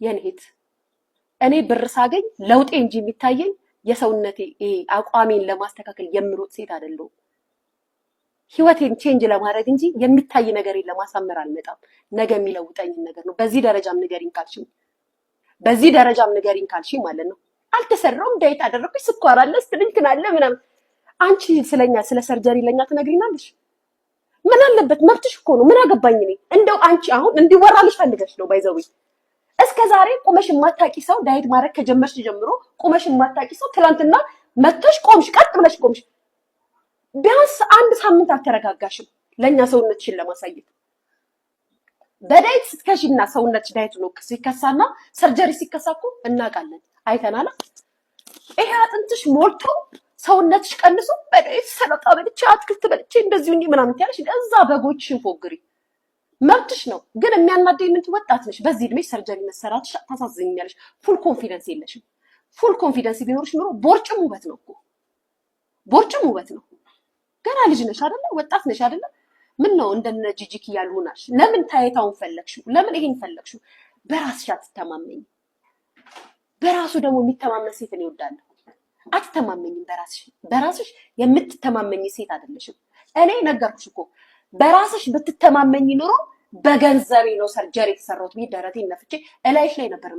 የኔት እኔ ብር ሳገኝ ለውጤ እንጂ የሚታየኝ የሰውነቴ አቋሜን ለማስተካከል የምሮጥ ሴት አይደለሁም። ህይወቴን ቼንጅ ለማድረግ እንጂ የሚታይ ነገሬን ለማሳመር አልመጣም። ነገ የሚለውጠኝ ነገር ነው። በዚህ ደረጃም ንገሪኝ ካልሽኝ ማለት ነው። አልተሰራውም፣ ዳይት አደረኩኝ፣ ስኳር አለ፣ ስትንትን አለ ምናምን። አንቺ ስለኛ ስለ ሰርጀሪ ለኛ ትነግሪናለሽ? ምን አለበት? መብትሽ እኮ ነው። ምን አገባኝ እኔ። እንደው አንቺ አሁን እንዲወራልሽ ፈልገሽ ነው ባይዘዊ። እስከ ዛሬ ቁመሽ የማታቂ ሰው ዳይት ማድረግ ከጀመርሽ ጀምሮ ቁመሽ የማታቂ ሰው ትላንትና መተሽ ቆምሽ፣ ቀጥ ብለሽ ቆምሽ። ቢያንስ አንድ ሳምንት አልተረጋጋሽም ለኛ ሰውነትሽን ለማሳየት። በዳይት ስትከሺና ሰውነትሽ ዳይት ነው ሲከሳና ሰርጀሪ ሲከሳኩ እናውቃለን፣ አይተናል። ይሄ አጥንትሽ ሞልቶ ሰውነትሽ ቀንሶ በዳይት ሰላጣ በልቼ አትክልት በልቼ እንደዚሁ እንዲህ ምናምን ትያለሽ። እዛ በጎችሽን ፎግሪ፣ መብትሽ ነው። ግን የሚያናደኝ ምን ወጣት ነሽ፣ በዚህ እድሜሽ ሰርጀሪ መሰራትሽ ታሳዝኛለሽ። ፉል ኮንፊደንስ የለሽም። ፉል ኮንፊደንስ ቢኖርሽ ኖሮ ቦርጭም ውበት ነው እኮ፣ ቦርጭም ውበት ነው። ገና ልጅ ነሽ አይደለ? ወጣት ነሽ አይደለ? ምን ነው እንደነ ጂጂክ ያልሆናሽ? ለምን ታይታውን ፈለግሽው? ለምን ይሄን ፈለግሽው? በራስሽ አትተማመኝ። በራሱ ደግሞ የሚተማመን ሴት ነው ይወዳለሁ። አትተማመኝም በራስሽ የምትተማመኝ ሴት አይደለሽም። እኔ ነገርኩሽ እኮ በራስሽ ብትተማመኝ ኑሮ በገንዘቤ ነው ሰርጀሪ የተሰራሁት ብዬ ደረቴን ነፍቼ እላይሽ ላይ ነበር